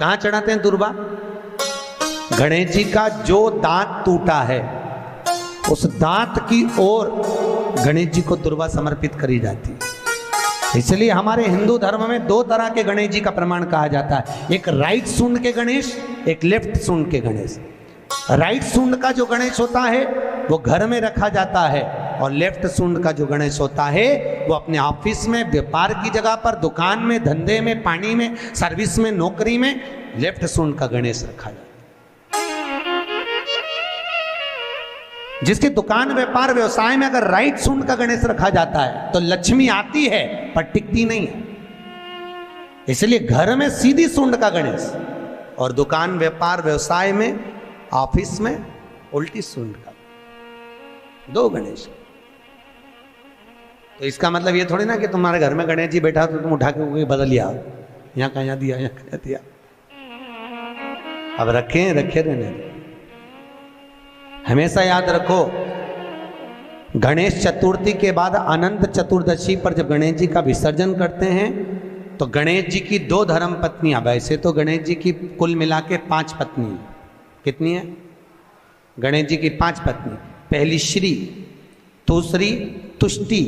कहां चढ़ाते हैं दुर्वा? गणेश जी का जो दांत टूटा है उस दांत की ओर गणेश जी को दुर्वा समर्पित करी जाती है। इसलिए हमारे हिंदू धर्म में दो तरह के गणेश जी का प्रमाण कहा जाता है, एक राइट सूंड के गणेश, एक लेफ्ट सूंड के गणेश। राइट सूंड का जो गणेश होता है वो घर में रखा जाता है, और लेफ्ट सूंड का जो गणेश होता है वो अपने ऑफिस में, व्यापार की जगह पर, दुकान में, धंधे में, पानी में, सर्विस में, नौकरी में लेफ्ट सूंड का गणेश रखा जाता है। जिसकी दुकान, व्यापार, व्यवसाय में अगर राइट सूंड का गणेश रखा जाता है तो लक्ष्मी आती है पर टिकती नहीं है। इसलिए घर में सीधी सूंड का गणेश और दुकान, व्यापार, व्यवसाय में, ऑफिस में उल्टी सूंड का, दो गणेश। तो इसका मतलब ये थोड़ी ना कि तुम्हारे घर में गणेश जी बैठा तो तुम उठा के बदल लिया, यहां कहां दिया, यहां कहां दिया। अब रखे रहने। हमेशा याद रखो, गणेश चतुर्थी के बाद अनंत चतुर्दशी पर जब गणेश जी का विसर्जन करते हैं तो गणेश जी की दो धर्म पत्नियां, वैसे तो गणेश जी की कुल मिला के 5 पत्नी, कितनी है? गणेश जी की 5 पत्नी। पहली श्री, दूसरी तुष्टि,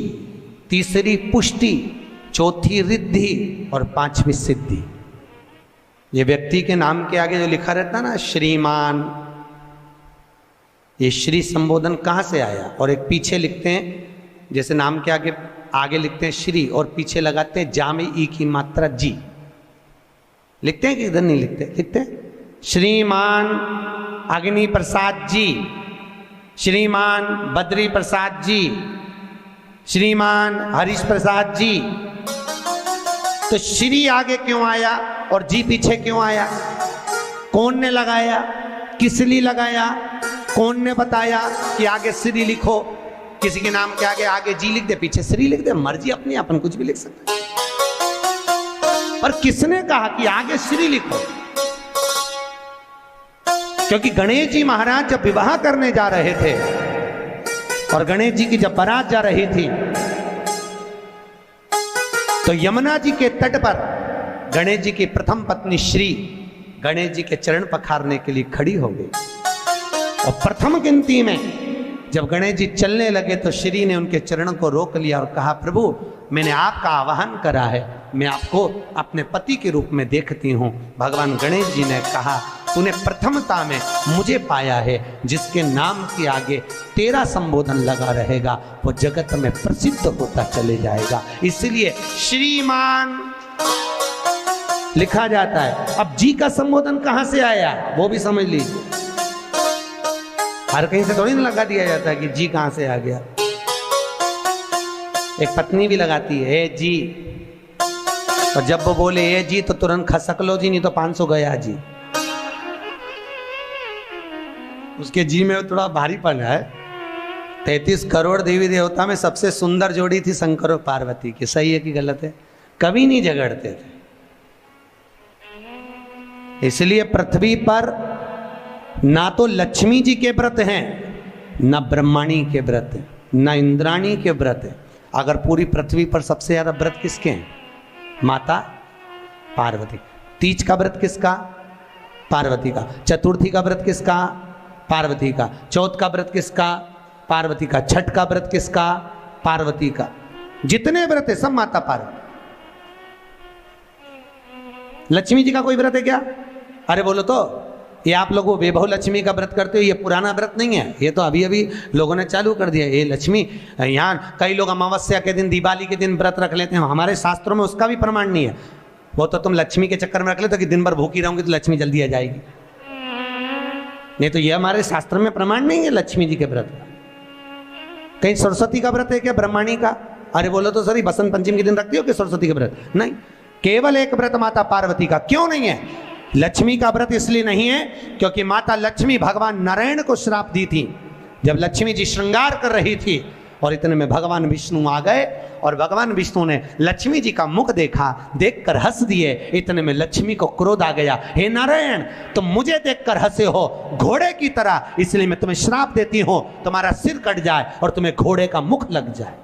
तीसरी पुष्टि, चौथी रिद्धि और 5वीं सिद्धि। ये व्यक्ति के नाम के आगे जो लिखा रहता है ना, श्रीमान, ये श्री संबोधन कहाँ से आया? और एक पीछे लिखते हैं, जैसे नाम के आगे लिखते हैं श्री और पीछे लगाते हैं जा में ई की मात्रा जी। लिखते हैं कि इधर नहीं लिखते? लिखते हैं श्रीमान अग्नि प्रसाद जी, श्रीमान बद्री प्रसाद जी, श्रीमान हरीश प्रसाद जी। तो श्री आगे क्यों आया और जी पीछे क्यों आया? कौन ने लगाया? किस लिए लगाया? कौन ने बताया कि आगे श्री लिखो? किसी के नाम के आगे जी लिख दे, पीछे श्री लिख दे, मर्जी अपनी, अपन कुछ भी लिख सकते हैं। पर किसने कहा कि आगे श्री लिखो? क्योंकि गणेश जी महाराज जब विवाह करने जा रहे थे और गणेश जी की जब बारात जा रही थी तो यमुना जी के तट पर गणेश जी की प्रथम पत्नी श्री गणेश जी के चरण पखारने के लिए खड़ी हो गई। और प्रथम गिनती में जब गणेश जी चलने लगे तो श्री ने उनके चरणों को रोक लिया और कहा, प्रभु मैंने आपका आवाहन करा है, मैं आपको अपने पति के रूप में देखती हूँ। भगवान गणेश जी ने कहा, तूने प्रथमता में मुझे पाया है, जिसके नाम के आगे तेरा संबोधन लगा रहेगा वो जगत में प्रसिद्ध होता चले जाएगा। इसलिए श्रीमान लिखा जाता है। अब जी का संबोधन कहां से आया वो भी समझ लीजिए। हर कहीं से थोड़ी ना लगा दिया जाता है कि जी कहां से आ गया। एक पत्नी भी लगाती है ए जी, और जब वो बोले ए जी तो तुरंत खसक लो जी, नहीं तो 500 गया जी। उसके जी में थोड़ा भारीपन है। 33 करोड़ देवी देवता में सबसे सुंदर जोड़ी थी शंकर और पार्वती की। सही है कि गलत है? कभी नहीं झगड़ते थे। इसलिए पृथ्वी पर ना तो लक्ष्मी जी के व्रत हैं, ना ब्रह्माणी के व्रत हैं, ना इंद्राणी के व्रत हैं। अगर पूरी पृथ्वी पर सबसे ज्यादा व्रत किसके हैं? माता पार्वती। तीज का व्रत किसका? पार्वती का। चतुर्थी का व्रत किसका? पार्वती का। चौथ का व्रत किसका? पार्वती का। छठ का व्रत किसका? पार्वती का। जितने व्रत है सब माता पार्वती। लक्ष्मी जी का कोई व्रत है क्या? अरे बोलो तो, ये आप लोग वो वैभव लक्ष्मी का व्रत करते हो, ये पुराना व्रत नहीं है, ये तो अभी अभी लोगों ने चालू कर दिया। ये लक्ष्मी, यहाँ कई लोग अमावस्या के दिन, दिवाली के दिन व्रत रख लेते हैं, हमारे शास्त्रों में उसका भी प्रमाण नहीं है। वो तो तुम लक्ष्मी के चक्कर में रख लेते हो कि दिन भर भूखी रहूंगी तो लक्ष्मी जल्दी आ जाएगी। नहीं तो ये हमारे शास्त्र में प्रमाण नहीं है लक्ष्मी जी के व्रत का। कहीं सरस्वती का व्रत है क्या? ब्रह्माणी का? अरे बोलो तो सर, बसंत पंचमी के दिन रखती हो कि सरस्वती का व्रत? नहीं, केवल एक व्रत माता पार्वती का। क्यों नहीं है? लक्ष्मी का व्रत इसलिए नहीं है क्योंकि माता लक्ष्मी भगवान नारायण को श्राप दी थी। जब लक्ष्मी जी श्रृंगार कर रही थी और इतने में भगवान विष्णु आ गए और भगवान विष्णु ने लक्ष्मी जी का मुख देखा, देखकर हंस दिए। इतने में लक्ष्मी को क्रोध आ गया, हे नारायण तुम मुझे देखकर हंसे हो घोड़े की तरह, इसलिए मैं तुम्हें श्राप देती हूं, तुम्हारा सिर कट जाए और तुम्हें घोड़े का मुख लग जाए।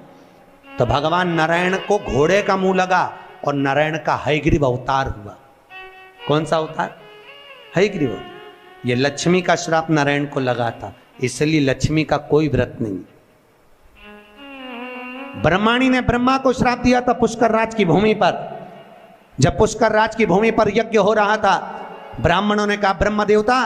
तो भगवान नारायण को घोड़े का मुंह लगा और नारायण का हयग्रीव अवतार हुआ। कौन सा अवतार? हयग्रीव। ये लक्ष्मी का श्राप नारायण को लगा था, इसलिए लक्ष्मी का कोई व्रत नहीं। ब्रह्माणी ने ब्रह्मा को श्राप दिया था पुष्कर राज की भूमि पर। जब पुष्कर राज की भूमि पर यज्ञ हो रहा था, ब्राह्मणों ने कहा ब्रह्म देवता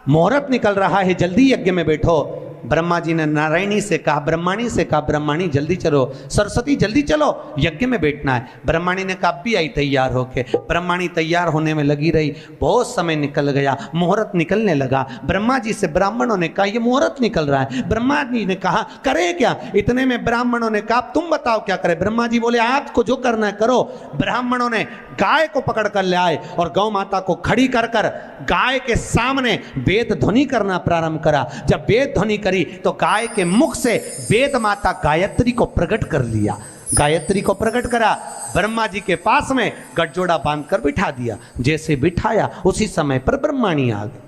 मुहूर्त निकल रहा है, जल्दी यज्ञ में बैठो। ब्रह्मा जी ने नारायणी से कहा, ब्रह्माणी से कहा, ब्रह्माणी जल्दी चलो, सरस्वती जल्दी चलो, यज्ञ में बैठना है। ब्रह्माणी ने कहा भी आई तैयार होके। ब्रह्माणी तैयार होने में लगी रही, बहुत समय निकल गया, मुहूर्त निकलने लगा। ब्रह्मा जी से ब्राह्मणों ने कहा ये मुहूर्त निकल रहा है। ब्रह्मा जी ने कहा करे क्या? इतने में ब्राह्मणों ने कहा तुम बताओ क्या करे? ब्रह्मा जी बोले आपको जो करना है करो। ब्राह्मणों ने गाय को पकड़ कर ले आए और गौ माता को खड़ी कर कर गाय के सामने वेद ध्वनि करना प्रारंभ करा। जब वेद ध्वनि करी तो गाय के मुख से वेद माता गायत्री को प्रकट कर लिया। गायत्री को प्रकट करा, ब्रह्मा जी के पास में गठजोड़ा बांधकर बिठा दिया। जैसे बिठाया उसी समय पर ब्रह्माणी आ गई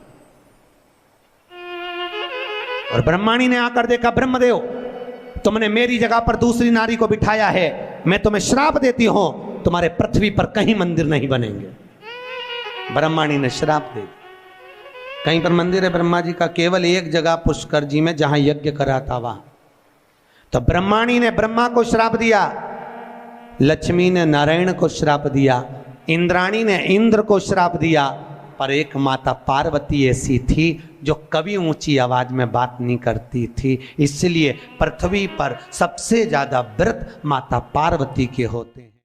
और ब्रह्माणी ने आकर देखा ब्रह्मदेव तुमने मेरी जगह पर दूसरी नारी को बिठाया है, मैं तुम्हें श्राप देती हूं, तुम्हारे पृथ्वी पर कहीं मंदिर नहीं बनेंगे। ब्रह्माणी ने श्राप दे दिया। कहीं पर मंदिर है ब्रह्मा जी का? केवल एक जगह पुष्कर जी में जहां यज्ञ करा था वहां। तो ब्रह्माणी ने ब्रह्मा को श्राप दिया, लक्ष्मी ने नारायण को श्राप दिया, इंद्राणी ने इंद्र को श्राप दिया, पर एक माता पार्वती ऐसी थी जो कभी ऊंची आवाज में बात नहीं करती थी। इसलिए पृथ्वी पर सबसे ज्यादा व्रत माता पार्वती के होते हैं।